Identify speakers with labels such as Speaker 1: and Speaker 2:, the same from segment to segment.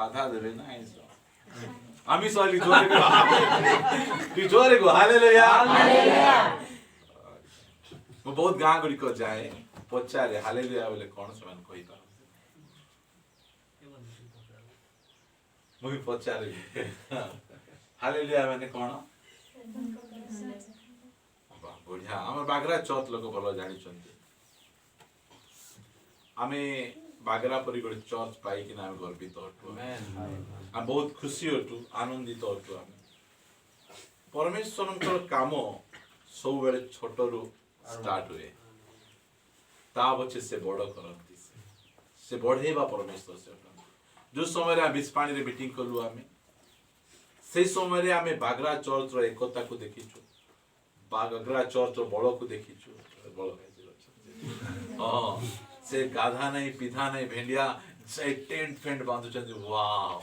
Speaker 1: साधा देवे ना आइंस आमिष वाली जोरे को हालेलुया मैं बहुत गाँ गुड़ी को जाए पचारे हालेलुया बोले कौन से मन कोई मुझे पचारे हालेलुया माने कौन बढ़िया आम बागरा चौथ लोक भल जानी आम बागरा परी गोटे चर्च पाई कि आम गर्वित हटू आम बहुत खुशी हटू आनंदित हटू आम परमेश्वर काम सब बेले छोट रू स्टार्ट हुए ता पछे से बड़ करती से बढ़ेबा परमेश्वर से जो समय रे बिस पानी रे मीटिंग कलु आमे से समय रे आमे बागरा चर्च रो एकता को देखिछु बागरा चर्च रो बड़ को देखिछु बड़ हां से गाधा नहीं पिधा नहीं भेंडिया से टेंट फेंट बांधुचंदी वाओ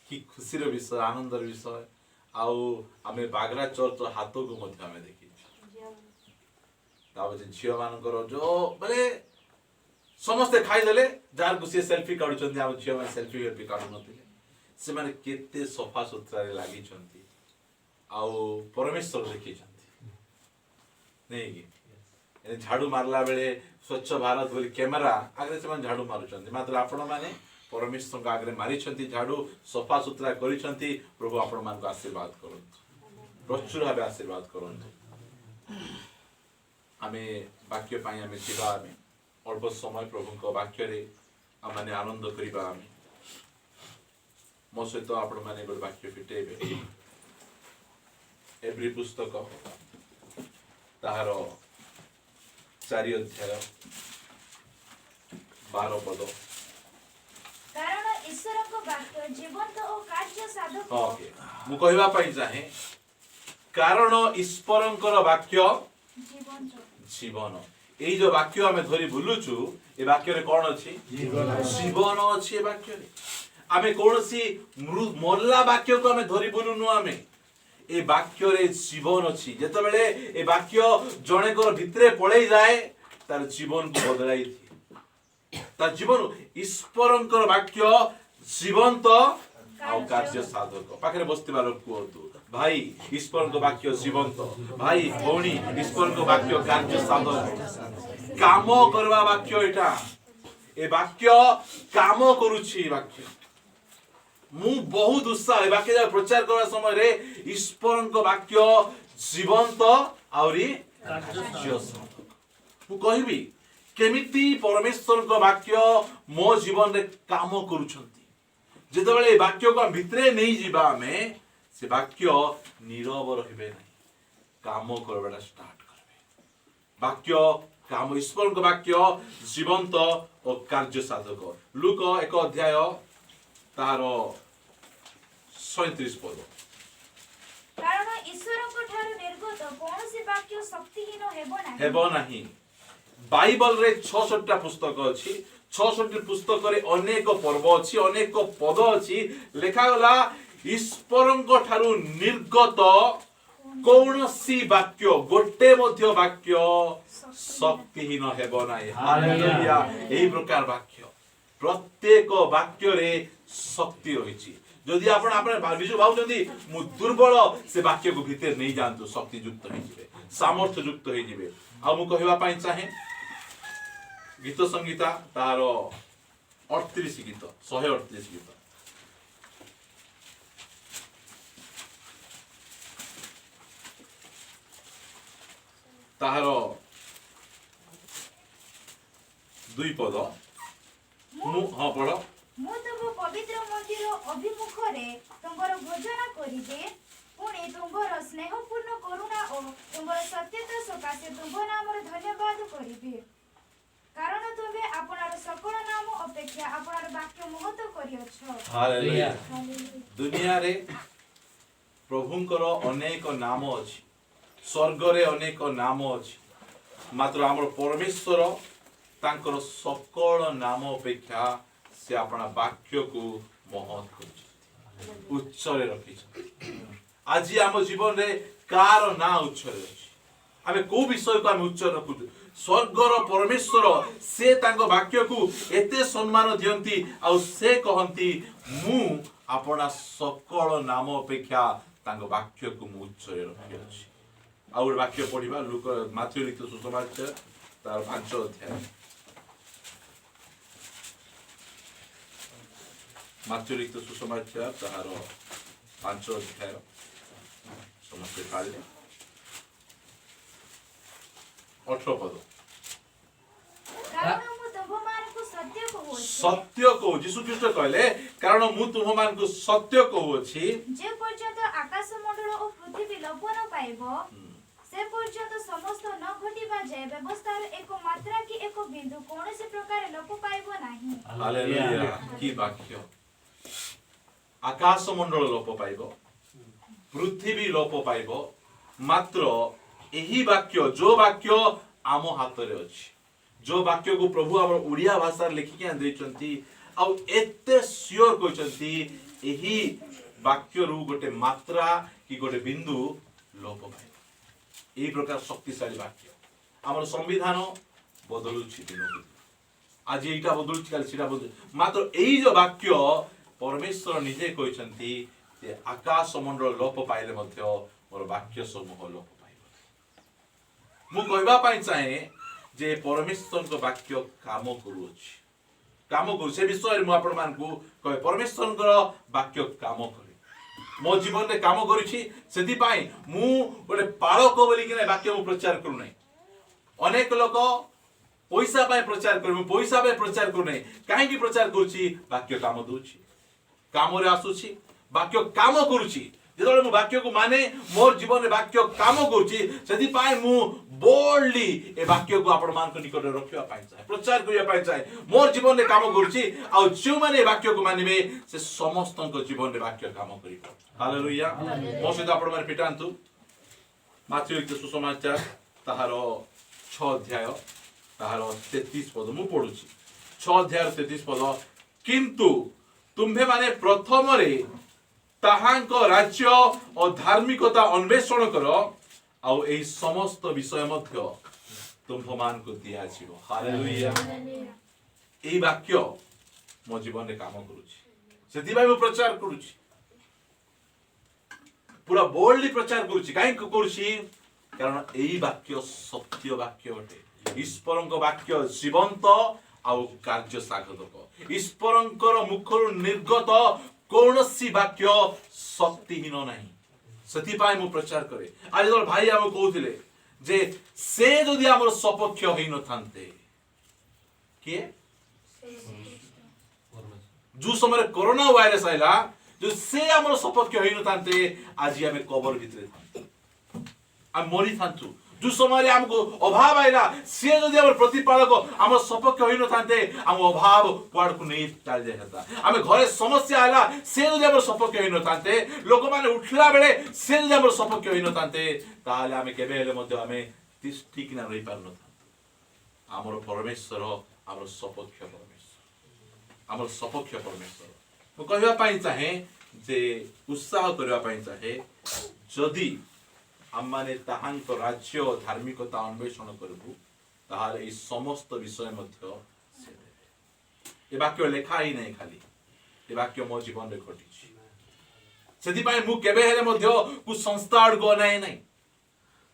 Speaker 1: कि खुशी रो विषय आनंद रो विषय आउ आमे बागरा चर्च रो हाथ को मध्य आमे देखिछु ताबे झियो मानकर जो बोले समस्ते खाई देले जार को से सेल्फी काढुचंदी आ झियो माने सेल्फी वेल्फी काढु नथिले से माने केते सफा सुथरा रे लागि छंती आउ परमेश्वर देखि छंती नहीं कि ए झाड़ू मारला बेले स्वच्छ भारत बोली कैमरा आगे से झाड़ू मारुचंती मात्र आपण माने परमेश्वर का आगे मारी छंती झाड़ू सफा सुथरा करी छंती प्रभु आपण मान को आशीर्वाद करंतु प्रचुर भाबे आशीर्वाद करंतु हमें वाक्य पाई हमें जीवा हमें अल्प समय प्रभु को वाक्य रे माने आनंद करिबा हमें मो सहित आपण माने गोटे वाक्य फिटेबे एवरी पुस्तक ताहार 4 अध्याय 12 पद
Speaker 2: कारण ईश्वर को वाक्य जीवंत और कार्य साधक
Speaker 1: ओके मु कहबा पई चाहे कारण ईश्वरंकर वाक्य जीवन ए जो वाक्य आमे धरी बुलुचु ए वाक्य रे कोन अछि जीवन अछि ए वाक्य रे आमे कोनसी मरला वाक्य को आमे धरी बुलुनु आमे ए वाक्य रे जीवन अछि जेते बेले ए वाक्य जणे को भितरे पळै जाए तार जीवन को बदलाई थी तार जीवन ईश्वरंकर वाक्य जीवंत आ कार्य साधक पाखरे बस्तिबा लोक कोतु भाई ईश्वर को वाक्य जीवंत भाई भौणी ईश्वर को वाक्य कार्य साधक काम करवा वाक्य एटा ए वाक्य काम करूछि वाक्य मु बहुत उत्साह ए वाक्य प्रचार करवा समय रे ईश्वर को वाक्य जीवंत आउरी कार्य साधक मु कहबी केमिति परमेश्वर को वाक्य मो जीवन रे काम करूछंती जेते बेले वाक्य को भितरे नै जीवा में से वाक्य नीरव रहिबे नहीं काम करबेला स्टार्ट करबे वाक्य काम ईश्वर को वाक्य जीवंत और कार्य साधक लूक 1 अध्याय तार 37 पद
Speaker 2: कारण ईश्वर को ठारो निर्गत कोनोसी वाक्य शक्तिहीन
Speaker 1: हेबो नाही बाइबल रे 66 टा पुस्तक अछि 66 पुस्तक रे अनेक पर्व अछि अनेक पद अछि लेखा गला ईश्वरंको ठारू निर्गत कौनसी वाक्य गोटे मध्य वाक्य शक्तिहीन हेबो नाही हालेलुया एही प्रकार वाक्य प्रत्येक वाक्य रे शक्ति रहिछि जदि आपण आपण भाबिजु भाउजंदी मु दुर्बल से वाक्य को भीतर नहीं जानतु शक्ति युक्त होई जिवे सामर्थ्य युक्त होई जिवे आ मु कहबा पई चाहे गीत संगीता तार 38 गीत 138 गीत ताहार 2 पद हाँ पढ़
Speaker 2: मु तब पवित्र मंदिर अभिमुख रे तुमर भोजन करिबे पुणी तुमर स्नेहपूर्ण करुणा और तुमर सत्यता सकाशे तुम नामर धन्यवाद करिबे कारण तुमे आपनार सकल नाम अपेक्षा आपनार वाक्य महत्व करियछ
Speaker 1: हालेलुया दुनिया रे प्रभुंकर अनेक नाम अछि स्वर्ग रे अनेक नाम अछि मात्र हमर परमेश्वर तांकर सकल नाम अपेक्षा से अपना वाक्य को महत्व करछि उच्च रे रखिछ आज हम जीवन रे कार ना उच्च रे अछि आमे को विषय को आमे उच्च रखु स्वर्गर परमेश्वर से तांको वाक्य को एते सम्मान दियंती आ से कहंती मु अपना सकल नाम अपेक्षा तांको वाक्य को मु उच्च रखि अछि। आ और वाक्य पढ़िबा लूक माथ्यू लिखित सुसमाचार तार 5 अध्याय माथ्यू लिखित सुसमाचार तार 5 अध्याय समस्त काले 18 पद
Speaker 2: କାରଣ ମୁଁ ତୁମମାନଙ୍କୁ ସତ୍ୟ କହୁଅଛି
Speaker 1: सत्य को यीशु ख्रीष्ट कहले कारण मु तुम मान को सत्य कहूछि
Speaker 2: ଯେ ପର୍ଯ୍ୟନ୍ତ ଆକାଶ ମଣ୍ଡଳ ଓ ପୃଥିବୀ ଲୋପ ନ ପାଇବ ସେ ପର୍ଯ୍ୟନ୍ତ ସମସ୍ତ ନ ଘଟିବା ଯାଏ ବ୍ୟବସ୍ଥାର ଏକ ମାତ୍ରା କି ଏକ ବିନ୍ଦୁ କୌଣସି ପ୍ରକାର ଲୋପ ପାଇବ ନାହିଁ।
Speaker 1: हालेलुया की वाक्य आकाश मंडल लोप पाइबो पृथ्वी लोप पाइबो मात्र एही वाक्य जो वाक्य आम हाथ रे अछि जो वाक्य को प्रभु हमर उड़िया भाषा लिखि के दैचंती आ एते श्योर कहचंती एही वाक्य रु गोटे मात्रा कि गोटे बिंदु लोप पाइबो एही प्रकार शक्तिशाली वाक्य हमर संविधान बदलुछि दिनकु आज एटा बदलुछि काल सिरा बदल मात्र एही जो वाक्य परमेश्वर निजे कहचंती जे आकाश मंडल लोप पाइले मध्य मोर वाक्य समूह लोप पाइबो मु कहबा पई चाहे जे परमेश्वर को वाक्य काम करूछि काम करू से विषय मु आपण मान को कहे परमेश्वर को वाक्य काम करे मो जीवन रे काम करूछि सेति पई मु गोटे पालक बोली कि वाक्य मु प्रचार करू नै अनेक लोक पैसा पाए प्रचार करू पैसा पाए प्रचार करू नै काहे की प्रचार करूछि वाक्य काम दोछि काम रे आसुछि वाक्य काम करूछि जेतले मु वाक्य को माने मोर जीवन रे वाक्य काम करूछि सेति पई मु बोल्डली ए वाक्य को आपण मान को निकट रखिया पाइ चाहे प्रचार करिया पाइ चाहे मोर जीवन रे काम करूछि आ जो माने वाक्य को मानिबे से समस्त को जीवन रे वाक्य काम करिबो हालेलुया मो सहित आपण माने पिटांतु माथ्यू लिखित सुसमाचार ताहार 6 अध्याय ताहार 33 पद मु पढुछि 6 अध्याय 33 पद किंतु तुम्भे माने प्रथम रे ताहांको राज्य और धार्मिकता अन्वेषण करो आउ एही समस्त विषय मध्य तुम्भ मान को दिया छिबो हालेलुया एही वाक्य मो जीवन रे काम करूछि सेति भाई मु प्रचार करूछि पूरा बोल्डली प्रचार करूछि काहे करूछि कारण एही वाक्य सत्य वाक्य अटे ईश्वरଙ୍କ वाक्य जीवंत आउ कार्य साधक ईश्वरଙ୍କର मुखରୁ निर्गत कौनसी वाक्य शक्तिहीन नहीं सेति पाए मु प्रचार करे आज जो भाई हम कहउथिले जे से जदि हमर सपक्ष होई न थांते के जो समय कोरोना वायरस आइला जो से हमर सपक्ष होई न थांते आज हमें कबर भितरे थांते हम मरि थांतु जो समय हमको अभाव आइला से जदि हमर प्रतिपालक हमर सपक्ष होई न थांते हम अभाव पाड़ को नहीं चल जाता हमें घरे समस्या आइला से जदि हमर सपक्ष होई न थांते लोक माने उठला बेले से जदि हमर सपक्ष होई न थांते ताले हमें केबे हेले मध्ये हमें ठीक ना रही पार न था हमर परमेश्वर हमर सपक्ष परमेश्वर हमर सपक्ष परमेश्वर मु कहबा पई चाहे जे उत्साह करबा पई चाहे जदि हम माने ताहांक राज्य धार्मिकता अन्वेषण करबु ताहाले ई समस्त विषय मध्य से देबे ए वाक्य लेखा ही नहीं खाली ए वाक्य मो जीवन रे घटिछि सेति पई मु केबे हेले मध्य कु संस्था आड गो नाही नाही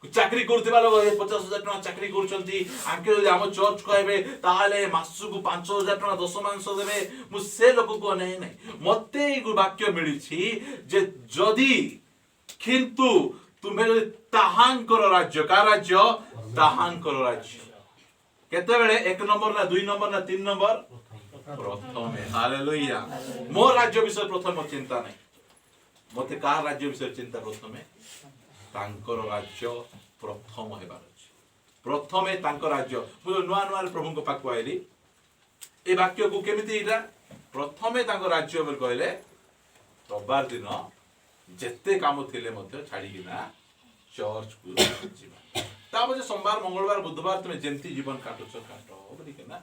Speaker 1: चाकरी करथिबा लोग 50,000 टका चाकरी करचंती आंके जदि हम चर्च कहबे ताहाले मासु को 5,000 टका 10 मांस देबे मु से लोक को नाही नाही मते ई वाक्य मिलिछि जे जदि किंतु तुम्हें जो ताहांकर राज्य का राज्य ताहांकर राज्य केते बेले 1 नंबर ना 2 नंबर ना 3 नंबर प्रथम हालेलुया मो राज्य विषय प्रथम चिंता नहीं मते का राज्य विषय चिंता प्रथमे तांकर राज्य प्रथम हेबार अछि प्रथमे तांकर राज्य मु नुआ नुआ प्रभु को पाक आइली ए वाक्य को केमिति इला प्रथमे तांकर राज्य बोल कहले रविवार दिन जेते काम थिले मध्य छाड़ी ना चर्च को जीवन तापजे सोमवार मंगलवार बुधवार तुम जेमती जीवन काटुछ काटो बोली के ना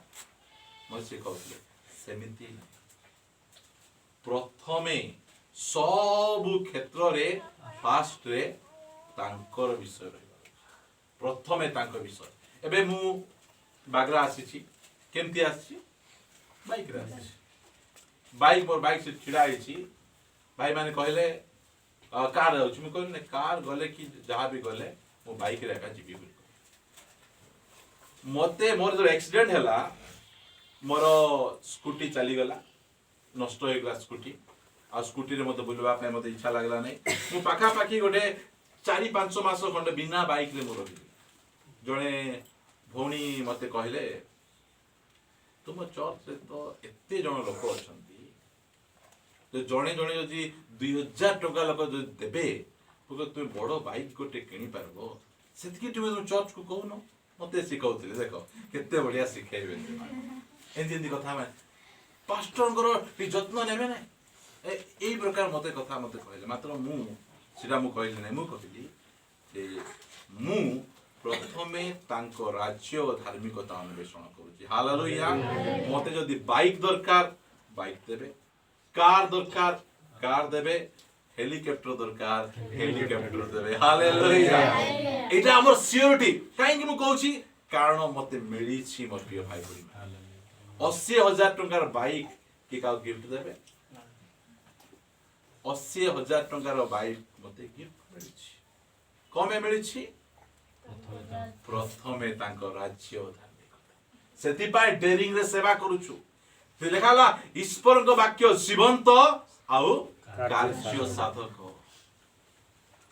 Speaker 1: मसे कहले सेमिति प्रथमे सब क्षेत्र रे फास्ट रे तांकर विषय रहबा प्रथमे तांको विषय एबे मु बागरा आसीची केमती आसी बाइक रे आसी बाइक मोर बाइक से छिड़ा आईची भाई माने कहले कार आउछ मु कहले कार गले कि जहां भी गले मो बाइक रे एका जीबी बोल मते मोर जो एक्सीडेंट हैला मोर स्कूटी चली गला नष्ट हो गला स्कूटी आ स्कूटी रे मते बुलवा पे मते इच्छा लागला नै मु पाखा पाखी गोटे 4-5 मास खंड बिना बाइक रे मोर जणे भौणी मते कहले तुम चर्च रे तो एते जण लोक अछंती तो जणे जणे जदी 2000 टका लोक देबे तो तुम बड़ बाइक गोटे किनी पारबो सेतकी तुम चर्च को कहनो मते सिखाउतले देखो केते बढ़िया सिखाइबे एंदी एंदी कथा में पास्टर करो टी जत्न नेबे नै एई प्रकार मते कथा मते कहले मात्र मु सिरा मु कहले नै मु कहली जे मु प्रथमे तांको राज्य धार्मिकता अन्वेषण करूची हालेलुया मते जदी बाइक दरकार बाइक देबे कार दरकार कार देबे हेलिकॉप्टर दरकार हेलिकॉप्टर देबे हालेलुया एटा हमर सियोरिटी काहे कि मु कहूची कारण मते मिली छी मोर प्रिय भाई बहिनी 80,000 टंकार बाइक के का गिफ्ट देबे 80,000 टंकार बाइक मते गिफ्ट मिली छी कमे मिली छी प्रथमे तांको राज्य धार्मिकता सेति पाए डेरिंग रे सेवा करूछु ते लेखाला ईश्वर को वाक्य जीवंत आउ कार्य साधक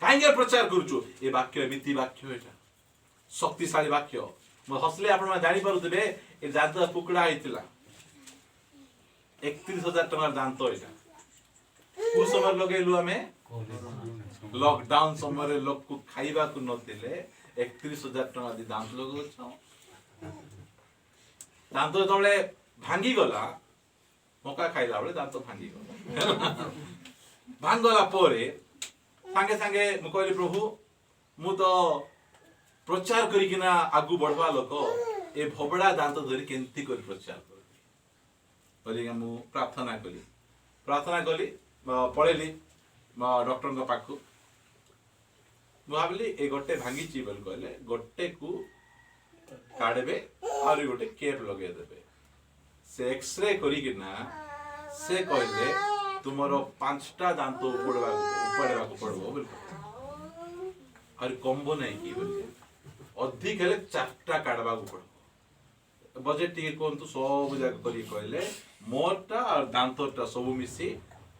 Speaker 1: काहे प्रचार करूछु ए वाक्य एमिति वाक्य एटा शक्तिशाली वाक्य म हसले आपण मा जानि पारुतबे ए दांत पुकड़ा आइतिला 31,000 टका दांत एटा को समय लगेलु हमें लॉकडाउन समय लोक को खाइबा को नथिले 31,000 टका दी दांत लगो छ दांत तळे भांगी गला मका खाइला बेले दांत भांगी गला भांगला परे संगे संगे मु कहली प्रभु मु तो प्रचार करी किना आगु बढ़वा लोक ए भबडा दांत धरी केंती कर प्रचार करबी बोली मु प्रार्थना कली पळेली डॉक्टर को पाखु मु भाबली ए गोटे भांगी ची बोल कहले गोटे को काढबे और गोटे केप लगे देबे से एक्सरे करी किना से कहले तुमरो 5टा दांत उपड़वा को पड़बो बोल और कॉम्बो नहीं की बोल अधिक हेले 4टा काढबा को पड़बो बजेट टी कोन तो सब जग करी कहले मोरटा और दांतटा सब मिसी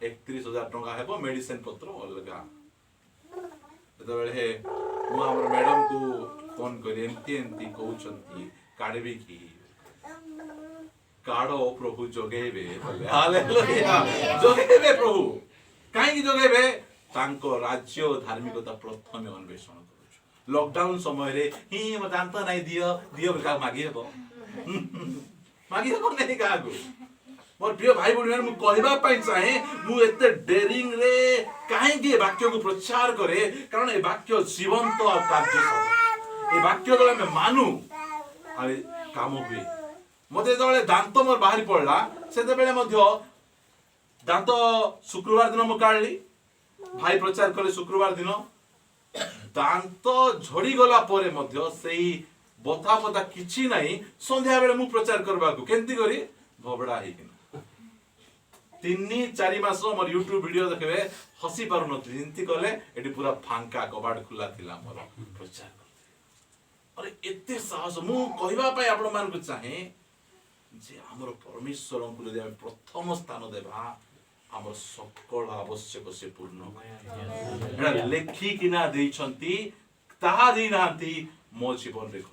Speaker 1: 31,000 टका हेबो मेडिसिन पत्र अलगा तो बेले मु हमर मैडम को फोन करी एंती कहउछंती काढबी की काढो प्रभु जोगेबे बोले हालेलुया जोगेबे प्रभु काहे की जोगेबे तांको राज्य धार्मिकता प्रथमे अन्वेषण करूछु लॉकडाउन समय रे ही म दांत नाही दियो का मागी हेबो मागी हेबो नहीं कागु मोर प्रिय भाई बहन मु कहबा पई चाहे मु एते डेरिंग रे काहे की वाक्य को प्रचार करे कारण ए वाक्य जीवंत और कार्य ए वाक्य दले में मानु आ काम हुए मते जले दांत मोर बाहरी पड़ला सेते बेले मध्य दांत शुक्रवार दिन मु काढली भाई प्रचार करे शुक्रवार दिन दांत झड़ी गला परे मध्य सेही बथा बथा किछि नाही संध्या बेले मु प्रचार करबा को केंती करी भबडा हे कि 3-4 मास मोर YouTube वीडियो देखबे हसी पारु नथि जिंती कले एटी पूरा फांका कबाड़ खुला थिला मोर प्रचार अरे एते साहस मु कहबा पय आपण मान को चाहे जे हमर परमेश्वर को यदि हम प्रथम स्थान देबा हमर सकल आवश्यक से पूर्ण एटा लेखि किना देइछंती ताहा दी नांती मो जीवन रे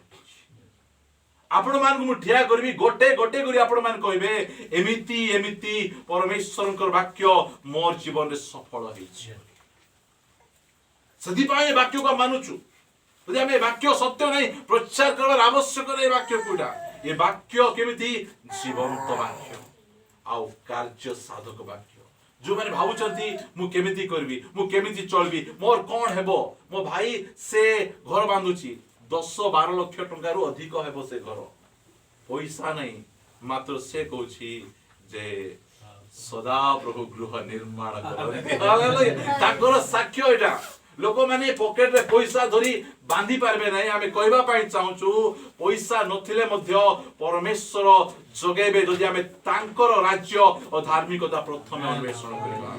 Speaker 1: आपण मान को ठिया करबी गोटे गोटे करी आपण मान कहबे एमिति परमेश्वर कर वाक्य मोर जीवन रे सफल हेछि सदी पाए वाक्य को मानुछु यदि हम वाक्य सत्य नहीं प्रचार करबार आवश्यक रे वाक्य कोडा ए वाक्य केमिति जीवंत वाक्य आउ कार्य साधक वाक्य जो माने भाबुचंती मु केमिति करबी मु केमिति चलबी मोर कोन हेबो मो भाई से घर बांधुची 10-12 लाख टंका रु अधिक हेबो से घर पैसा नहीं मात्र से कहूची जे सदा प्रभु गृह निर्माण करते हालेलुया ताकर साक्ष्य एटा लोक माने पॉकेट रे पैसा धरी बांधी पारबे नहीं आमे कहबा पाई चाहूछु पैसा नथिले मध्य परमेश्वर जगेबे जदि आमे तांकर राज्य और धार्मिकता प्रथम अन्वेषण करबा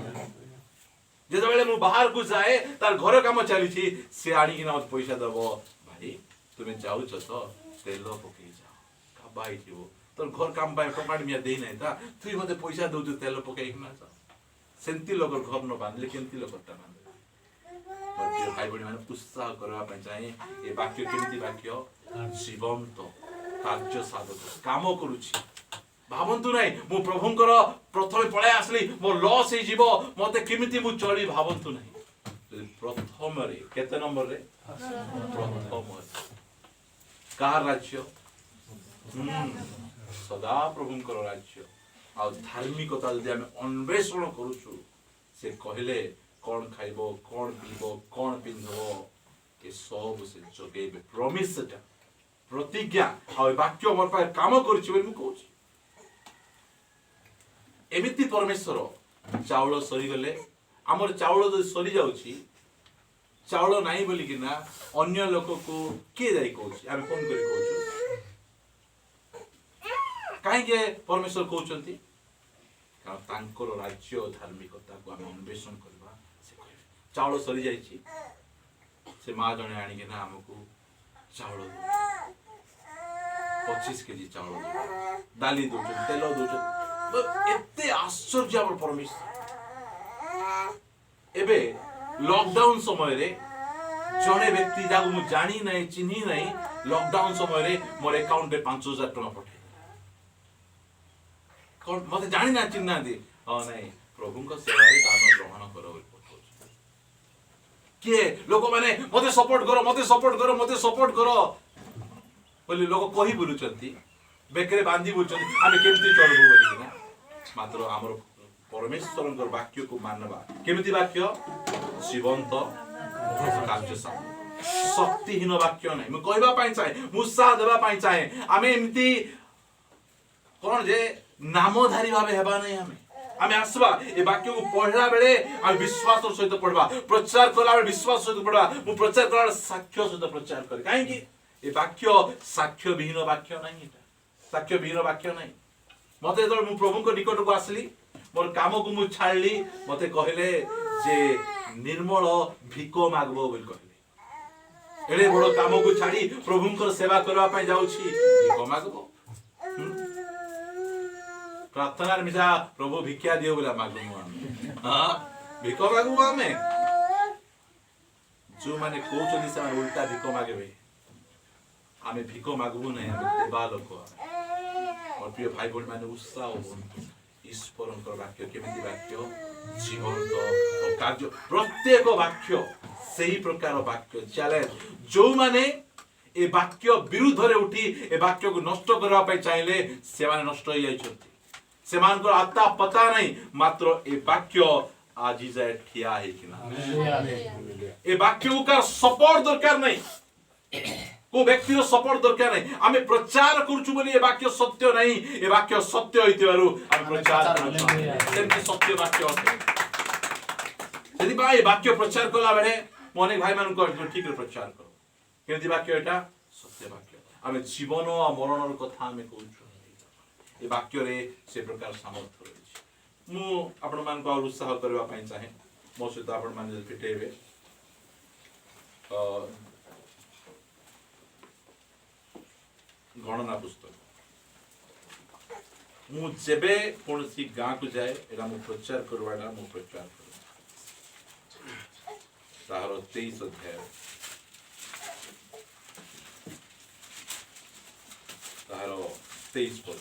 Speaker 1: जेतबेले मु बाहर को जाए तार घर काम चली से आनी कि मत पैसा दबो भाई तुमे जाउछ तो तेल पकई जाओ खाबाई दिबो तोर घर काम पाए पकाड़ मिया देई नै ता तुई मते पैसा दउ तेल पकई कि ना जा सेंती लोग घर न बांधले केंती लोग ता बांधले भाई बड़ी माने उत्साह करबा पय चाहे ए वाक्य केंती वाक्य जीवंत कार्य साधक काम करूची भावंतु नाही मु प्रभुंकर प्रथम पळे आसली मो लॉस हे जीवो मते केमिति मु चली भावंतु नाही प्रथम रे केते नंबर रे प्रथम का राज्य सदा प्रभुंकर राज्य आ धार्मिकता जदि आमे अन्वेषण करूछु से कहले कौन खाइबो कौन पीबो कौन पिंधबो ए सब से जगेबे प्रॉमिस टा प्रतिज्ञा आ वाक्य मोर पाए काम करछि बोली मु कहूछि एमिति परमेश्वर चावल सरी गले हमर चावल जो सरी जाउछि चावल नाही बोली कि ना अन्य लोक को के जाई कहूछि आमे कोन करी कहूछु काहे के परमेश्वर कहउछंती कारण तांकर राज्य धार्मिकता को हम अन्वेषण करबा से कहबे चावल सरी जाईछि से मां जने आनी के ना हमकु चावल 25 केजी चावल दाली दोछ तेल दोछ एते आश्चर्य हमर परमेश्वर एबे लॉकडाउन समय रे जने व्यक्ति जागु मु जानी नै चिन्ही नै लॉकडाउन समय रे मोर अकाउंट रे 5000 टका पठे कौन मते जानी ना चिन्ह दे हां नहीं प्रभु को सेवा रे दान ग्रहण करो के लोक माने मते सपोर्ट करो बोली लोक कहि बुलुचंती बेकरे बांधी बुलुचंती आमे केमती चलबो बोली ना मात्र हमर परमेश्वरंकर वाक्य को मानबा केमिति वाक्य जीवंत कार्य शक्तिहीन वाक्य नहीं मु कहबा पाई चाहे मुसा देबा पाई चाहे आमे एमती कोन जे नामधारी भावे हेबा नहीं हमें आसबा ए वाक्य को पढ़ला बेले हम विश्वास सहित पढ़बा प्रचार करला बेले विश्वास सहित पढ़बा मु प्रचार करला साक्ष्य सहित प्रचार करे काहे कि ए वाक्य साक्ष्य विहीन वाक्य नहीं एटा साक्ष्य विहीन वाक्य नहीं मते तो मु प्रभु को निकट को आसली मोर काम को मु छाड़ली मते कहले जे निर्मल भिको मागबो बोल कहले एले बड़ काम को छाड़ी प्रभु को सेवा करबा पय जाउछी भिको मागबो प्रार्थना मिसा प्रभु भिक्षा दियो बोला मागु हां भिको मागु हमें जो माने कोचनी से उल्टा भिको मागेबे हमें भिको मागबो नहीं हमें देबा लोक और प्रिय भाई बहन माने उत्साह हो ईश्वरंकर वाक्य केमिति वाक्य जीवंत और कार्य प्रत्येक वाक्य सही प्रकार वाक्य चैलेंज जो माने ए वाक्य विरुद्ध रे उठी ए वाक्य को नष्ट करबा पय चाहिले से माने नष्ट होई जायछथि से मान को आता पता नहीं मात्र ए वाक्य आज जाए ठिया है कि ना ए वाक्य का सपोर्ट दरकार नहीं को व्यक्ति रो सपोर्ट दरकार नहीं आमे प्रचार करछु बोली ए वाक्य सत्य नहीं ए वाक्य सत्य होइतिबारु आमे प्रचार करछु सेमति सत्य वाक्य यदि भाई वाक्य प्रचार कला बेले अनेक भाई मान को ठीक रे प्रचार करो केमति वाक्य एटा सत्य वाक्य आमे जीवन और मरण रो कथा आमे कहछु ए वाक्य रे से प्रकार सामर्थ्य रही मु आपण मान को उत्साह करबा पय चाहे मो सहित आपण मान जे फिटेबे गणना पुस्तक मु जेबे कोनसी गां को जाए एला मु प्रचार करवाडा मु प्रचार कर तारो 23 अध्याय तारो 23 पद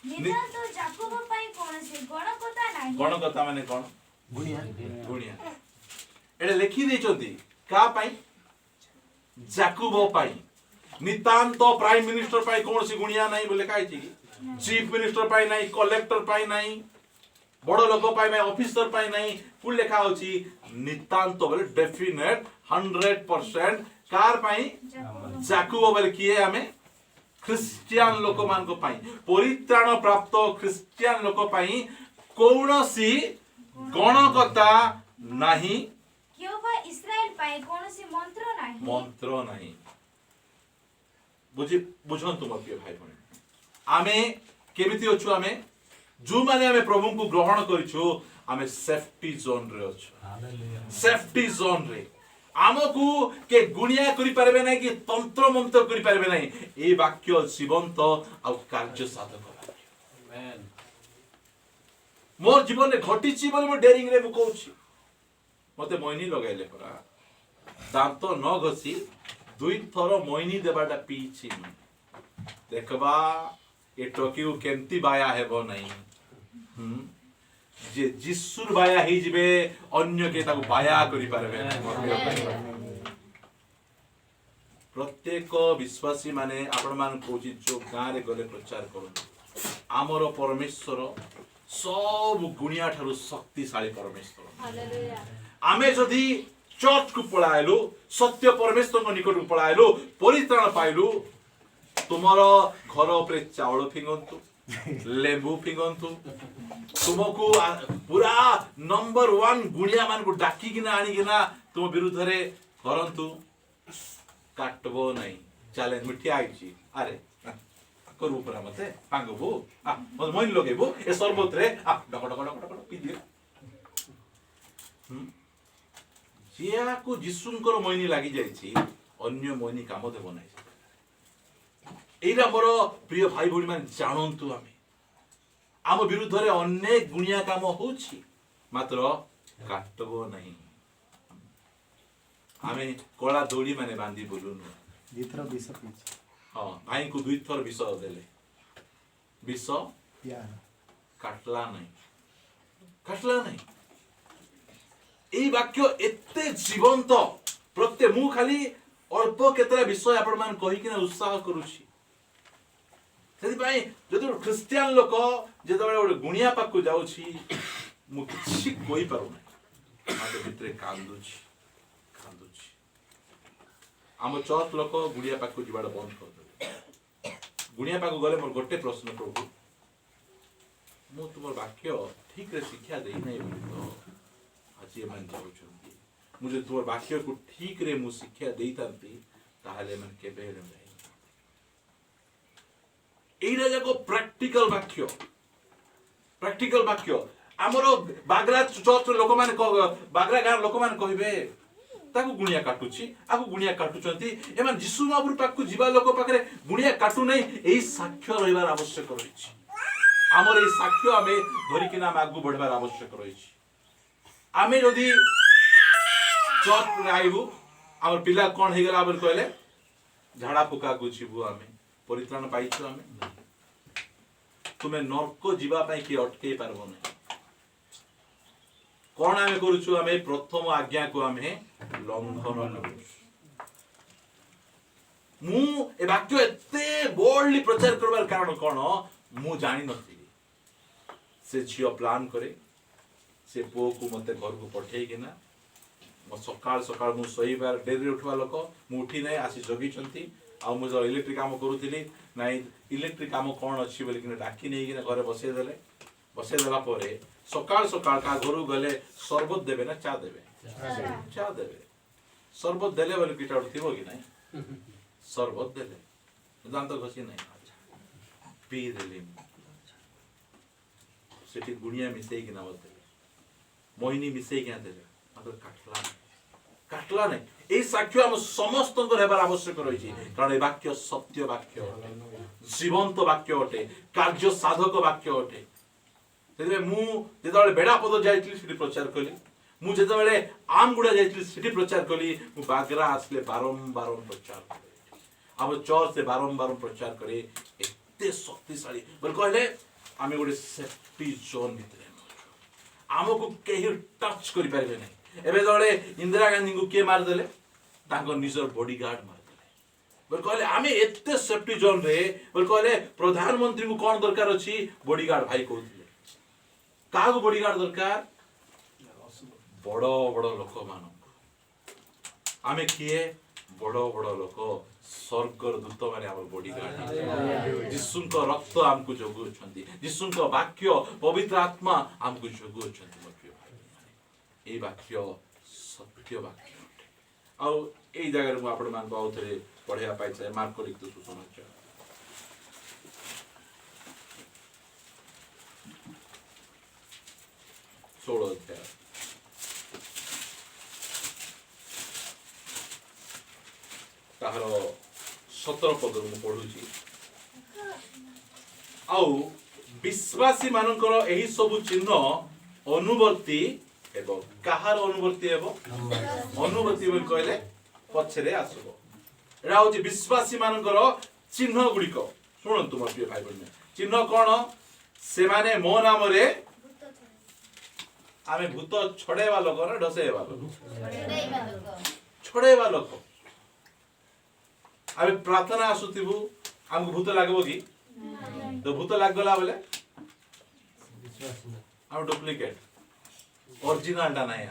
Speaker 2: नितांत जाकोब पाई कोनसे गणकथा नाही
Speaker 1: गणकथा माने कोन गुणिया एडे लिखि देचोती का पाई जाकोब पाई नितांत प्राइम मिनिस्टर पाई कोनसी गुणिया नाही बोले काई छी चीफ मिनिस्टर पाई नाही कलेक्टर पाई नाही बड़ लोक पाई नाही ऑफिसर पाई नाही कुल लेखा होची नितांत बोले डेफिनेट 100% कार पाई जाकोब बोले किए हमें ख्रिस्टियन लोक मान को पाई परित्राण प्राप्त ख्रिस्टियन लोक पाई कोनसी गणकथा ନାହିଁ
Speaker 2: क्यों बा इस्राएल पाए कौनसी मंत्र नहीं
Speaker 1: मंत्र ନାହିଁ बुझंतु मोर प्रिय भाई भणी आमे केमिति अछु आमे जो माने आमे प्रभु को ग्रहण करिछु आमे सेफ्टी जोन रे अछु सेफ्टी जोन रे आमको के गुणिया करि पारबे नै कि तंत्र मंत्र करि पारबे नै ए वाक्य जीवंत आ कार्य साधक आमेन मोर जीवन रे घटिछि बोले मो डेरिंग रे मु कहूछि मते मोइनी लगाइले परा दांत न घसी दुई थर मोइनी देबाटा पीछि देखबा ए टोकियो केमती बाया हेबो नै जे जिसुर बाया ही जिबे अन्य के ताको बाया करि पारबे प्रत्येक विश्वासी माने आपण मान कोची जो गां रे गले प्रचार करन आमर परमेश्वर सब गुणिया ठारू शक्तिशाली परमेश्वर हालेलुया आमे जदी चर्च को पळायलु सत्य परमेश्वर को निकट को पळायलु परित्राण पाइलु तुमरो घर उपरे चावल फिंगंतु लेंबू फिंगंतु तुमको पूरा नंबर 1 गुणिया मान को डाकी किना आनी किना तुम विरुद्ध रे करंतु काटबो नहीं चैलेंज मिठी आइची अरे करू परा मते पांगबो मत मोइन लगेबो ए सरबत रे duck duck duck duck P दियो जिया को जिसुंकर मोइनी लागि जाईची अन्य मोइनी काम देबो नाही एइरा मोर प्रिय भाई भोनी मान जानंतु आम विरुद्ध रे अनेक गुणिया काम होछि मात्र काटबो नहीं आमे कोला दौड़ी माने बांधी बोलुनु
Speaker 3: दिथर विष पीछ
Speaker 1: हां भाई को दुई थर विष देले विष
Speaker 3: यार
Speaker 1: काटला नहीं एई वाक्य एते जीवंत प्रत्ये मु खाली अल्प केतरा विषय आपण मान कहि किना उत्साह करूछि सेति भाई जदि क्रिश्चियन लोक जेतबेले गुणिया पाकु जाउछि मु किछि कोइ पारु नै माते भितरे कांदुछि आम चर्च लोक गुड़िया पाक जीवाड़ बंद कर गुड़िया पाक गले मोर गोटे प्रश्न प्रभु मु तुम वाक्य ठीक रे शिक्षा दे नहीं बोली तो आज ये मन जाउछंती मुझे तुम वाक्य को ठीक रे मु शिक्षा देइतांती ताहले मन केबे रे नहीं एइरा जाको प्रैक्टिकल वाक्य हमरो बागरा चर्च लोक माने बागरा गार लोक माने कहिबे ताकू गुणिया काटुची आकू गुणिया काटुचंती एमान जिसु बाबुर पाकू जीवा लोक पाखरे गुणिया काटू नै एई साक्ष्य रहिबार आवश्यक रहिछि हमर एई साक्ष्य आमे धरि किना आगु बढ़बार आवश्यक रहिछि आमे जदी चर्च आइबु हमर पिला कोन हे गेला बोल कहले झाड़ा फुका को जीवु आमे परित्राण पाइछु आमे तुमे नरक जीवा पई कि अटके पारबो नै कौन आमे करूछु आमे प्रथम आज्ञा को आमे लंघन करूछु मु ए वाक्य एते बोल्डली प्रचार करबार कारण कोन मु जानि नथि से झियो प्लान करे से पो को मते घर को पठेई किना मो सकाळ सकाळ मु सोईबार डेरी उठवा लोक मु उठी नै आसी जगी छंती आ मु जो इलेक्ट्रिक काम करूथिली नाइ इलेक्ट्रिक काम कोन अछि बोली किना डाकी नै किना घरे बसे देला परे सकाळ सकाळ का घरु गले शरबत देबे ना चा देबे शरबत देले बोले किटा उठथिबो कि नै शरबत देले दांत घसी नै पी देले सेठी गुणिया मिसेई कि ना देले मोहिनी मिसेई कि ना देले मात्र काटला नै एई साक्ष्य हम समस्त हेबार आवश्यक रहिछि कारण ए वाक्य सत्य वाक्य जीवंत वाक्य अटे कार्य साधक वाक्य अटे तेरे मु जेतबेले बेडापद जाइतली सिटी प्रचार कली मु जेतबेले आमगुडा जाइतली सिटी प्रचार कली मु बागरा आसले बारंबार प्रचार करे हम चर्च से बारंबार प्रचार करे एते शक्तिशाली बोल कहले आमे गोटे सेफ्टी जोन भितरे हमको केही टच करि पारबे नै एबे दळे इंदिरा गांधी को के मार देले ताको निजर बॉडीगार्ड मार देले बोल कहले आमे एते सेफ्टी जोन रे बोल कहले प्रधानमंत्री को कोन दरकार अछि बॉडीगार्ड भाई कहथिले कागो बॉडीगार्ड दरकार बड़ो बड़ो लोक मान आमे किए बड़ो बड़ो लोक स्वर्गर दूत माने हमर बॉडीगार्ड जिसुनको रक्त हमको जगु छथि जिसुनको वाक्य पवित्र आत्मा हमको जगु छथि ए वाक्य सत्य वाक्य अटे आउ ए जगह मु आपण मान आउ थरे पढ़िया पाई चाहे मार्क लिखित सुसमाचार 16 अध्याय ताହାର 17 पद मु पढुची आउ विश्वासी मानकर एही सब चिन्ह अनुवर्ती एवं कहार अनुवर्ती एवं अनुवर्ती बोल कहले पछरे आसबो एरा होची विश्वासी मानकर चिन्ह गुडिक सुनंतु मोर प्रिय भाई बहन चिन्ह कोन से माने मो नाम रे आमे भूत छड़ेवा लोक न ढसेवा लोक छड़ेवा लोक आमे प्रार्थना आसुतिबु हमको भूत लागबो की तो भूत लाग गला बोले हम डुप्लीकेट ओरिजिनल टा नहीं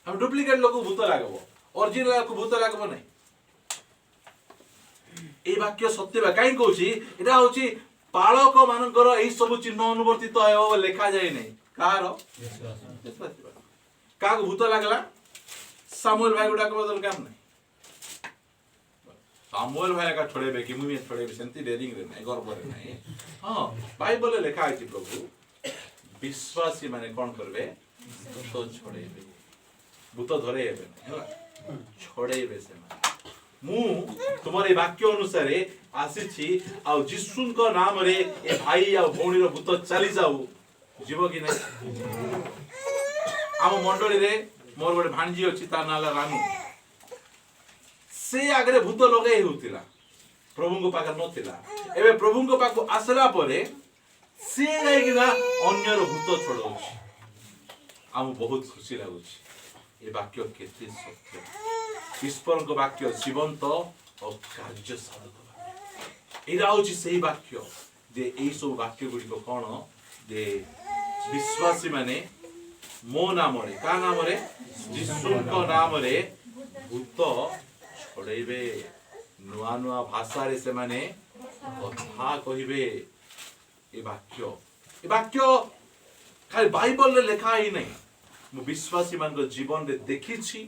Speaker 1: हम डुप्लीकेट लोक भूत लागबो ओरिजिनल को भूत लागबो नहीं ए वाक्य सत्य बा काई कहूची एटा होची पालक मानकर एही सब चिन्ह अनुवर्तित हेबो लेखा जाय नहीं कार का भूत लागला सामुएल भाई गुडा को बदल काम नहीं सामुएल भाई का छोड़ेबे कि मुई छोड़ेबे सेंती डेरिंग रे नहीं गर्व रे नहीं हां बाइबल ले लिखा है प्रभु विश्वासी माने कोन करबे भूत छोड़ेबे भूत धरे हेबे छोड़ेबे से माने मु तुम्हारे वाक्य अनुसार आसीछि आ जिसुन को नाम रे ए भाई आ भौणी रो भूत चली जाऊ जीव कि नहीं आम मंडली रे मोर गोटे भांजी अछि ता नाला रानू से आगे भूत लगे होतिला प्रभु को पाकर नथिला एबे प्रभु को पाक आसला परे से जाई ना अन्य रो भूत छोड़ौछि आम बहुत खुशी लागुछि ए वाक्य केते सत्य ईश्वर को वाक्य जीवंत और कार्य साधक एरा होछि सेही वाक्य जे एई सब वाक्य गुडी को कोन जे विश्वासी माने मो नाम रे का नाम रे यीशु को नाम रे भूत छोड़ेबे नुआ नुआ भाषा रे से माने कथा कहिबे ए वाक्य खाली बाइबल रे लिखा ही नहीं मु विश्वासी मान को जीवन रे देखिछि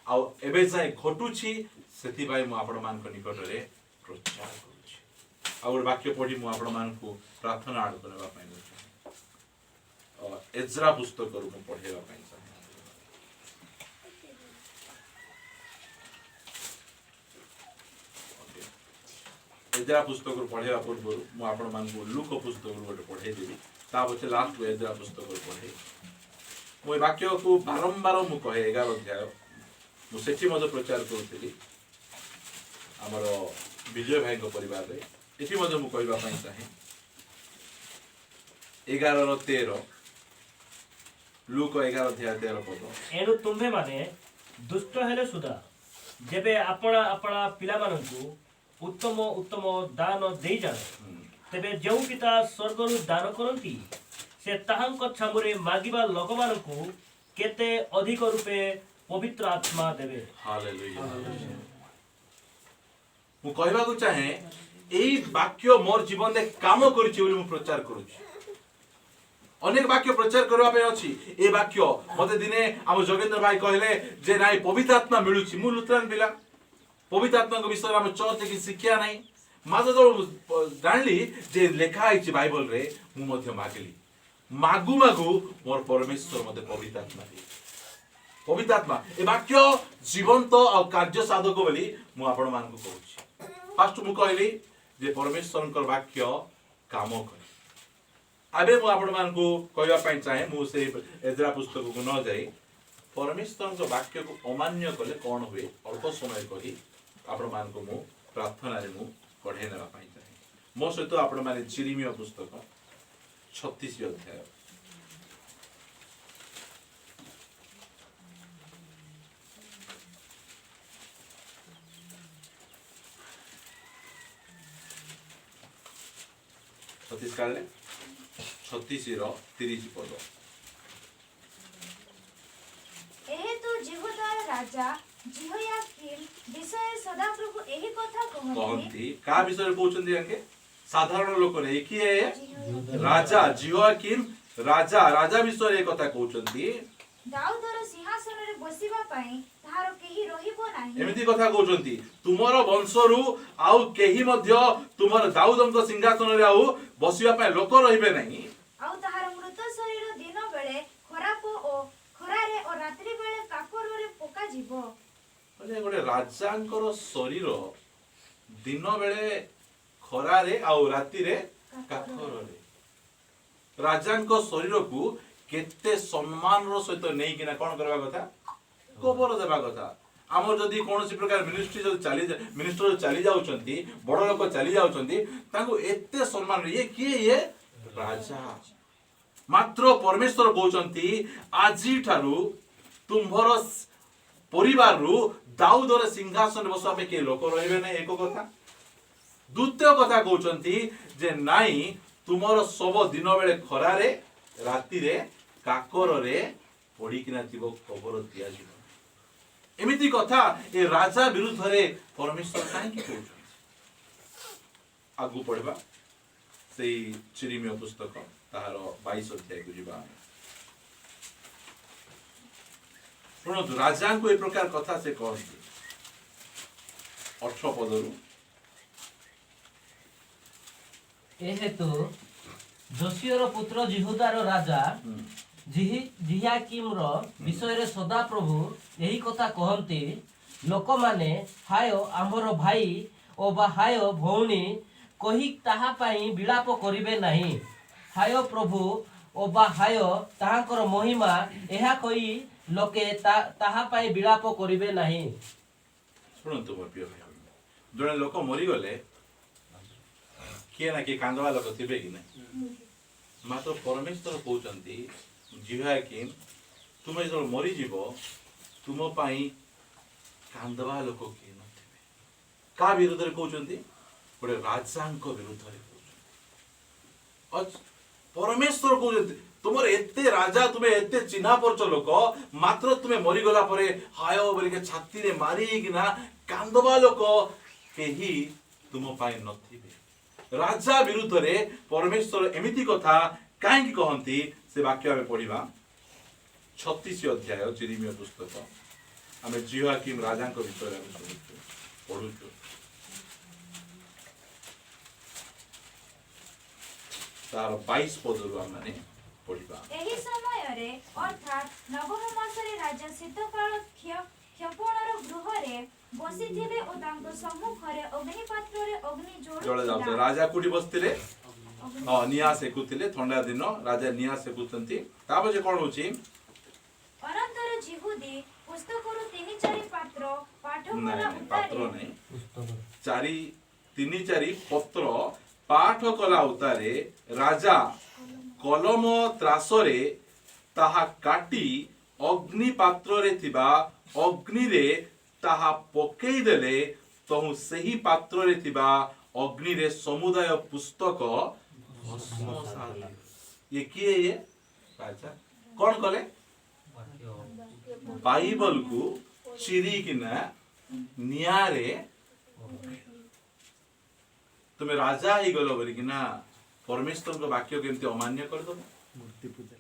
Speaker 1: आ एबे जाय घटुछि सेति भाई मु आपण मान को निकट रे प्रचार करूछि आ और वाक्य पढी मु आपण मान को प्रार्थना आड करबा पई एज्रा पुस्तक रु मु पढेबा पई एज्रा पुस्तक रु पढेबा पूर्व मु आपण मान को लूक पुस्तक रु गोटे पढे देबी ता पछे लास्ट एज्रा पुस्तक रु पढे मु वाक्य को बारंबार मु कहे 11 अध्याय मु सेठी मज प्रचार करथि हमर विजय भाई को परिवार रे एठी मज मु कहबा पई चाहे 11 रो 13 लूक 11 अध्याय 13 पद
Speaker 4: एनु तुम्हे माने दुष्ट हेले सुधा जेबे आपणा आपणा पिला मानकु उत्तम उत्तम दान देई जाने तेबे जेउ पिता स्वर्गरु दान करंती से ताहांक छामुरे मागिबा लोकमानकु केते अधिक रूपे पवित्र आत्मा देबे
Speaker 1: हालेलुया मु कहबा को चाहे एई वाक्य मोर जीवन रे काम करछि बोली मु प्रचार करूछि अनेक वाक्य प्रचार करबा पे अछि ए वाक्य मते दिने हम जोगेंद्र भाई कहले जे नाइ पवित्र आत्मा मिलुछि मु लुथरान बिला पवित्र आत्मा को विषय हम चर्च की शिक्षा नहीं माजे जो जानली जे लेखा आइछि बाइबल रे मु मध्य मागली मागु मागु मोर परमेश्वर मते पवित्र आत्मा दे पवित्र आत्मा ए वाक्य जीवंत और कार्य साधक बोली मु आपण मान को कहूछि फर्स्ट मु कहली जे परमेश्वर कर वाक्य काम करे आबे मु आपण मान को कहबा पई चाहे मु से एजरा पुस्तक को न जाई परमेश्वर को वाक्य को अमान्य कले कोन हुए अल्प समय कही आपण मान को मु प्रार्थना रे मु पढे नेबा पई चाहे मो सहित आपण माने जिरिमिया पुस्तक 36 अध्याय छत्तीस 36 रो 30 पद
Speaker 2: एहे तो जिहुदार राजा जिहोयाकीम विषय सदाप्रभु एही कथा कहंती
Speaker 1: का विषय कहउछन्ती आके साधारण लोक रे किए राजा जिहोयाकीम राजा विषय ए कथा कहउछन्ती
Speaker 2: ଦାଉଦର ସିଂହାସନରେ ବସିବା ପାଇଁ ତାହାର କେହି ରହିବ ନାହିଁ।
Speaker 1: ଏମିତି କଥା କହୁଛନ୍ତି, ତୁମର ବଂଶରୁ ଆଉ କେହି ମଧ୍ୟ ତୁମର ଦାଉଦଙ୍କ ସିଂହାସନରେ ଆଉ ବସିବା ପାଇଁ ଲୋକ ରହିବେ ନାହିଁ।
Speaker 2: ଆଉ ତାହାର ମୃତ ଶରୀର ଦିନ ବେଳେ ଖରାରେ ଓ ରାତ୍ରି ବେଳେ କାକରରେ ପକାଯିବ।
Speaker 1: ମାନେ ଗୋଟେ ରାଜାଙ୍କର ଶରୀର ଦିନ ବେଳେ ଖରାରେ ଆଉ ରାତିରେ କାକରରେ, ରାଜାଙ୍କ ଶରୀରକୁ କେତେ ସମ୍ମାନର ସହିତ ନେଇକିନା କଣ କରିବା କଥା, କବର ଦେବା କଥା। ଆମର ଯଦି କୌଣସି ପ୍ରକାର ମିନିଷ୍ଟର ଚାଲି ଯାଉଛନ୍ତି, ବଡ ଲୋକ ଚାଲି ଯାଉଛନ୍ତି, ତାଙ୍କୁ ଏତେ ସମ୍ମାନ, ଇଏ କିଏ, ଇଏ ରାଜା। ମାତ୍ର ପରମେଶ୍ୱର କହୁଛନ୍ତି ଆଜିଠାରୁ ତୁମ୍ଭର ପରିବାରରୁ ଦାଉଦର ସିଂହାସନରେ ବସିବା ପାଇଁ କେହି ଲୋକ ରହିବେ ନାହିଁ, ଏକ କଥା। ଦ୍ୱିତୀୟ କଥା କହୁଛନ୍ତି ଯେ ନାଇଁ, ତୁମର ଶବ ଦିନ ବେଳେ ଖରାରେ ରାତିରେ କାକରରେ ପଡିକିନା ଥିବ, କବର ଦିଆଯିବ। ଏମିତି କଥା ଏ ରାଜା ବିରୁଦ୍ଧରେ ପରମେଶ୍ୱର କାହିଁକି କହୁଛନ୍ତି? ଆଗକୁ ପଢିବା ସେଇ ଚିରିମିୟ ପୁସ୍ତକ ତାହାର 22 ଅଧ୍ୟାୟକୁ ଯିବା। ଶୁଣନ୍ତୁ, ରାଜାଙ୍କୁ ଏ ପ୍ରକାର କଥା ସେ କହନ୍ତି 18 ପଦରୁ।
Speaker 5: ଏହେତୁ ଯୋଶିୟର ପୁତ୍ର ଜିହୁଦାର ରାଜା ଜିହ୍ୟାକିମର ବିଷୟରେ ସଦାପ୍ରଭୁ ଏହି କଥା କହନ୍ତି, ଲୋକମାନେ ହାୟ ଆମର ଭାଇ ଓ ବା ହାୟ ଭଉଣୀ କହି ତାହା ପାଇଁ ବିଳାପ କରିବେ ନାହିଁ। ହାୟ ପ୍ରଭୁ ଓ ବା ହାୟ ତାହାଙ୍କର ମହିମା ଏହା କହି ଲୋକେ ତାହା ପାଇଁ ବିଳାପ କରିବେ ନାହିଁ।
Speaker 1: ଶୁଣନ୍ତୁ ମୋ ପ୍ରିୟ ଭାଇ, ଜଣେ ଲୋକ ମରିଗଲେ କିଏ ନା କିଏ କାନ୍ଦବା ଲୋକ ଥିବେ କି ନାହିଁ? ମାତ୍ର ପରମେଶ୍ୱର କହୁଛନ୍ତି ଜିହ୍ୟାକିମ୍, ତୁମେ ଯେତେବେଳେ ମରିଯିବ, ତୁମ ପାଇଁ କାନ୍ଦବା ଲୋକ କିଏ ନଥିବେ। କାହା ବିରୁଦ୍ଧରେ କହୁଛନ୍ତି? ଗୋଟେ ରାଜାଙ୍କ ବିରୁଦ୍ଧରେ କହୁଛନ୍ତି। ପରମେଶ୍ୱର କହୁଛନ୍ତି ତୁମର ଏତେ ରାଜା, ତୁମେ ଏତେ ଚିହ୍ନା ପରିଚୟ ଲୋକ, ମାତ୍ର ତୁମେ ମରିଗଲା ପରେ ହାୟ ବୋଲିକି ଛାତିରେ ମାରିକିନା କାନ୍ଦବା ଲୋକ କେହି ତୁମ ପାଇଁ ନଥିବେ। ରାଜା ବିରୁଦ୍ଧରେ ପରମେଶ୍ୱର ଏମିତି କଥା କାହିଁକି କହନ୍ତି? ସେ ବାକ୍ୟ ଆମେ ପଢିବା 36 ଅଧ୍ୟାୟ ଚିରିମିୟ ପୁସ୍ତକ। ଆମେ ଜିହ୍ୟାକିମ୍ ରାଜାଙ୍କ ବିଷୟରେ ଆମେ ପଢୁଛୁ। ତାର 22 ପଦରୁ ଆମେ ପଢିବା।
Speaker 2: ଏହି ସମୟରେ ଅର୍ଥାତ୍ ନବମ ମାସରେ ରାଜା ଶୀତକାଳ କ୍ଷପଣର ଗୃହରେ ବସିଥିଲେ ଓ ତାଙ୍କ ସମ୍ମୁଖରେ ଅଗ୍ନିପାତ୍ରରେ ଅଗ୍ନି
Speaker 1: ଜଳାଯାଉଥିଲା। ରାଜା କୋଉଠି ବସିଥିଲେ? ନିଆଁ ସେକୁଥିଲେ। ଥଣ୍ଡା ଦିନ, ରାଜା ନିଆଁ ସେକୁଛନ୍ତି। ତାପରେ କଣ ହଉଛି?
Speaker 2: ଅନନ୍ତର ଜିହୁଦୀ ପୁସ୍ତକରୁ 3-4 ପାତ୍ର ପାଠ କଲା
Speaker 1: ପାତ୍ର
Speaker 2: ଉତ୍ତାରେ
Speaker 1: ନାହିଁ, 3-4 ପତ୍ର ପାଠ କଲା ଉତ୍ତାରେ ରାଜା କଲମ ତ୍ରାସରେ ତାହା କାଟି ଅଗ୍ନି ପାତ୍ରରେ ଥିବା ଅଗ୍ନିରେ ତାହା ପକେଇ ଦେଲେ, ତହୁ ସେହି ପାତ୍ରରେ ଥିବା ଅଗ୍ନିରେ ସମୁଦାୟ ପୁସ୍ତକ ଭସ୍ମସାତ। ଇଏ କିଏ? ଇଏ ରାଜା କଣ କଲେ? ବାଇବଲକୁ ଚିରିକିନା ନିଆଁରେ, ତୁମେ ରାଜା ହେଇଗଲ ବୋଲିକିନା ପରମେଶ୍ୱରଙ୍କ ବାକ୍ୟ କେମିତି ଅମାନ୍ୟ କରିଦବ?
Speaker 3: ମୂର୍ତ୍ତି ପୂଜା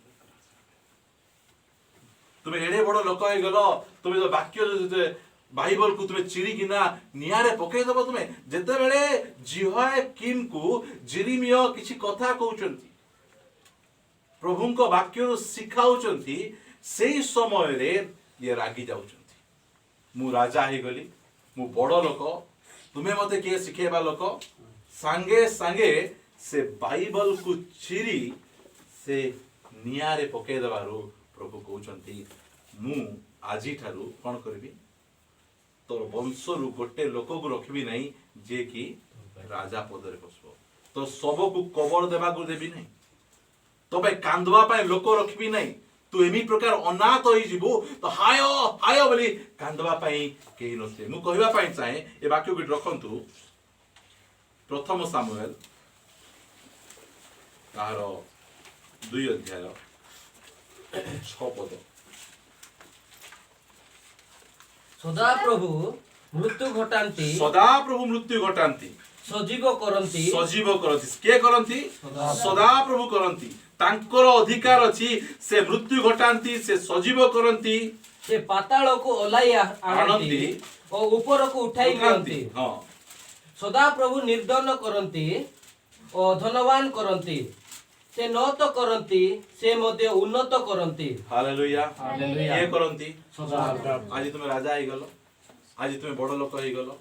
Speaker 1: ତୁମେ ଏଡେ ବଡ ଲୋକ ହେଇଗଲ, ତୁମେ ବାକ୍ୟ ବାଇବଲକୁ ତୁମେ ଚିରିକିନା ନିଆଁରେ ପକେଇଦବ। ତୁମେ ଯେତେବେଳେ ଜିହ୍ୟାକିମ୍‌କୁ ଜିରିମିୟ କିଛି କଥା କହୁଛନ୍ତି, ପ୍ରଭୁଙ୍କ ବାକ୍ୟରୁ ଶିଖାଉଛନ୍ତି, ସେଇ ସମୟରେ ଇଏ ରାଗି ଯାଉଛନ୍ତି। ମୁଁ ରାଜା ହେଇଗଲି, ମୁଁ ବଡ ଲୋକ, ତୁମେ ମତେ କିଏ ଶିଖେଇବା ଲୋକ? ସାଙ୍ଗେ ସାଙ୍ଗେ ସେ ବାଇବଲକୁ ଚିରି ସେ ନିଆଁରେ ପକେଇ ଦେବାରୁ ପ୍ରଭୁ କହୁଛନ୍ତି, ମୁଁ ଆଜିଠାରୁ କଣ କରିବି? ତୋର ବଂଶରୁ ଗୋଟେ ଲୋକକୁ ରଖିବି ନାହିଁ ଯିଏ କି ରାଜା ପଦରେ ବସିବ। ତୋ ଶବକୁ କବର ଦେବାକୁ ଦେବି ନାହିଁ, ତୋ ପାଇଁ କାନ୍ଦବା ପାଇଁ ଲୋକ ରଖିବି ନାହିଁ। ତୁ ଏମିତି ପ୍ରକାର ଅନାଥ ହେଇଯିବୁ, ତ ହାୟ ହାୟ ବୋଲି କାନ୍ଦବା ପାଇଁ କେହି ନଥିବେ। ମୁଁ କହିବା ପାଇଁ ଚାହେଁ, ଏ ବାକ୍ୟକୁ ରଖନ୍ତୁ, 1 ସାମୁଏଲ ତାହାର 2 ଅଧ୍ୟାୟ 6 ପଦ।
Speaker 5: ସଦାପ୍ରଭୁ ମୃତ୍ୟୁ ଘଟାନ୍ତି।
Speaker 1: ସଦାପ୍ରଭୁ ମୃତ୍ୟୁ ଘଟାନ୍ତି।
Speaker 5: सजीव करंती
Speaker 1: सजीव करती के करती सदा प्रभु करती तांकर अधिकार अछि से मृत्यु घटांती से सजीव करती
Speaker 5: से पाताल को ओलाई आनती
Speaker 1: आनंती
Speaker 5: और ऊपर को उठाई नियंती
Speaker 1: हाँ
Speaker 5: सदा प्रभु निर्धन करंती और धनवान करंती से न तो करंती से मध्य उन्नत करंती
Speaker 1: हालेलुया
Speaker 5: हालेलुया।
Speaker 1: ये करती
Speaker 3: सदा
Speaker 1: आज तुम राजा हो गलो आज तुम बड़ लोक हो गलो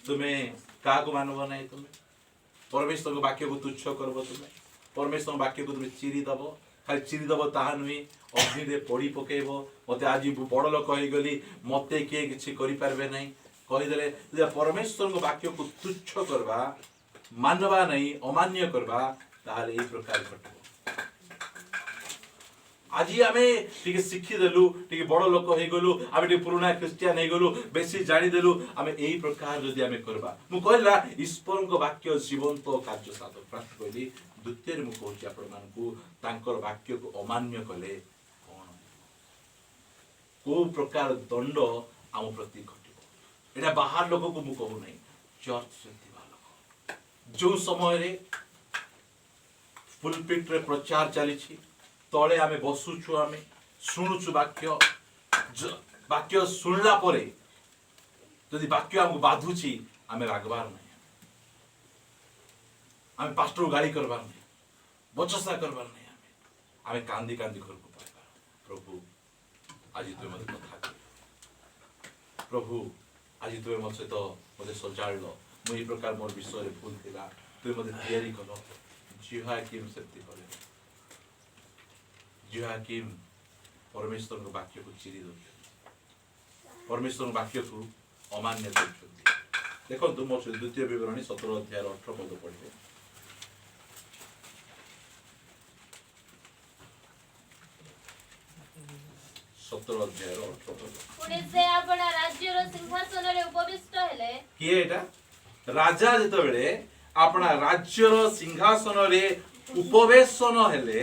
Speaker 1: तुम्हें क्या मानव ना तुम्हें परमेश्वर वाक्य को तुच्छ करब तुम्हें परमेश्वर वाक्य को तुम्हें चिरी दब खाली चिरी दब ताहा नुहे अग्नि पड़ी पकेब मत आज बड़ लोक हो गली मत किए किसी करें ना कहीदे परमेश्वर वाक्य को तुच्छ करवा मानवा नहीं अमान्य करवा ताहले एई प्रकार घटब आज आम टे शिखीदेलु टे बड़ लोक हो गलु आम टे पुराना ख्रीस्टियान हो गलु बेसी जानीदेलु आम यही प्रकार जदि आम करबा मु कहला ईश्वर वाक्य जीवंत कार्य साधक प्राप्त कहली द्वितीय मु कहूँ आपण मानकु तांकर वाक्य को अमान्य कले कौन को प्रकार दंड आम प्रति घटिब एटा बाहर लोक को मु कहू नहीं चर्च से लोक जो समय पुलपिट रे प्रचार चली तले आमे बसुछु आमे शुणुछु वाक्य वाक्य शुणला परे यदि वाक्य हमको बाधुची आमे रागबार नहीं आमे पास्टर को गाली करबार नहीं बचसा करबार नहीं आमे कांदी कांदी घर को पाइबार प्रभु आज तुम मते कथा कह प्रभु आज तुम मत सहित मते सजाड़लो मु ई प्रकार मोर विषय रे भूल थिला तुम मते तैयारी करो जिहाकिम सेप्ति करे जिहाकिम परमेश्वर वाक्य को चिरी दो परमेश्वर वाक्य को अमान्य कर देखो मोर द्वितीय विवरणी 17 अध्याय 18 पद पढ़े 17 अध्याय 18 पद
Speaker 6: पुणे से आपना राज्यर सिंहासन रे उपविष्ट हेले
Speaker 1: किए एटा राजा जेतबेले अपना राज्यर सिंहासन रे उपवेशन हेले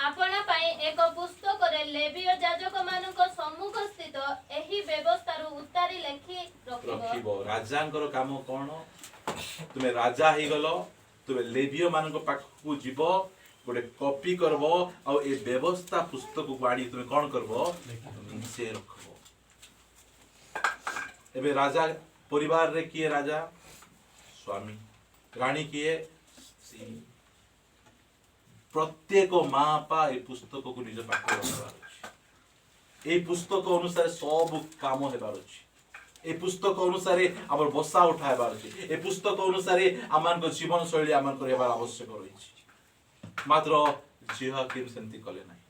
Speaker 6: आपना पाई एक पुस्तक रे लेवीय याजक मानक सम्मुख स्थित एही व्यवस्था रु उतारी लेखि
Speaker 1: रखिबो राजांकर काम कोन तुमे राजा हे गलो तुमे लेवीय मानक पाखु जीवो गोटे कॉपी करबो आ ए व्यवस्था पुस्तक को बाडी तुमे कोन करबो से रखबो एबे राजा परिवार रे किए राजा स्वामी रानी किए प्रत्येक माँ पा ए पुस्तक को निज पाख रखबार अछि ए पुस्तक अनुसार सब काम हेबार अछि ए पुस्तक अनुसार हमर बसा उठाबार अछि ए पुस्तक अनुसार आमान को जीवन शैली आमान को हेबार आवश्यक रहिछि मात्र जिहाकिम सेंति कले नाही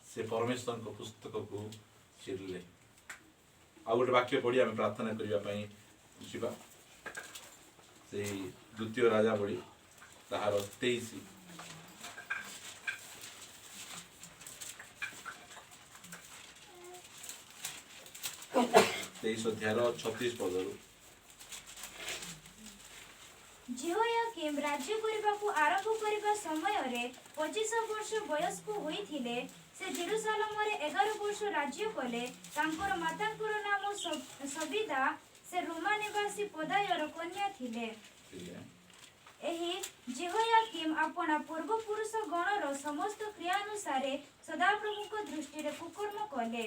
Speaker 1: से परमेश्वर को पुस्तक को चिरले आ गोटे वाक्य पढ़ी आम प्रार्थना करबा पई जिबा से द्वितीय राजा पढ़ी ताहार 23 अध्याय 36 पदरु
Speaker 2: जिहोयाकिम राज्य करबाकू आरंभ करबा समय रे 25 वर्ष वयस्क होइथिले से जेरूशलेम रे 11 वर्ष राज्य कले तांकर मातांकर नाम सबिदा से रोमा निवासी पदायर कन्या थिले एही जिहोयाकिम अपना पूर्व पुरुष गणर समस्त क्रिया अनुसार सदाप्रभु को दृष्टि रे कुकर्म कले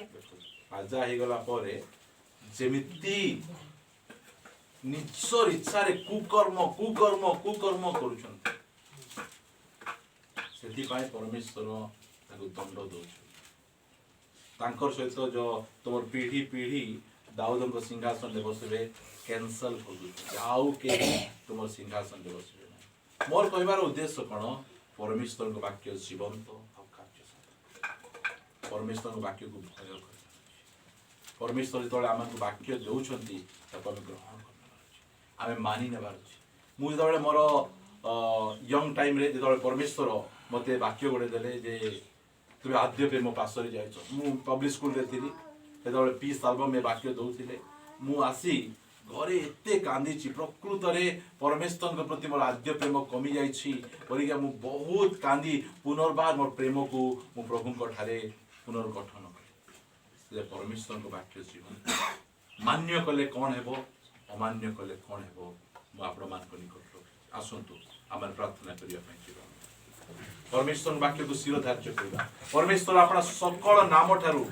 Speaker 1: राजा हे गला परे जेमिति निजर इच्छा रे कुकर्म कुकर्म कुकर्म करूछन सेति पाए परमेश्वर ताको दंड दोछ तांकर सहित जो तोर पीढ़ी पीढ़ी दाऊदन को सिंहासन ले बसबे कैंसल कर दो आउ के तुम सिंहासन ले बसबे ना मोर कहबार उद्देश्य कोन परमेश्वर को वाक्य जीवंत और कार्य परमेश्वर को वाक्य को भय कर परमेश्वर जो आम वाक्य दौरान ताको आम ग्रहण कर आम मानि नेबार मुझे जो मोर यंग टाइम रे जो परमेश्वर मत वाक्य गोटे देले जे तुम आद्य प्रेम पासरे जाइछ मु पब्लिक स्कूल रे थी जो पीस एल्बम में वाक्य दौले मु आसी घरे एते कांदी प्रकृत रे परमेश्वर के प्रति मोर आद्य प्रेम कमी जाइछि परिका मु बहुत कांदी पुनर्बार मोर प्रेम को मु प्रभु को ठारे पुनर्गठन करे परमेश्वर को वाक्य जीवन मान्य कले कौन हेबो अमान्य कले कौन हेबो मु आपण मान निकट आसंतु आम प्रार्थना करिया परमेश्वर वाक्य को शिर धार्य करबा परमेश्वर अपना सकल नाम ठारू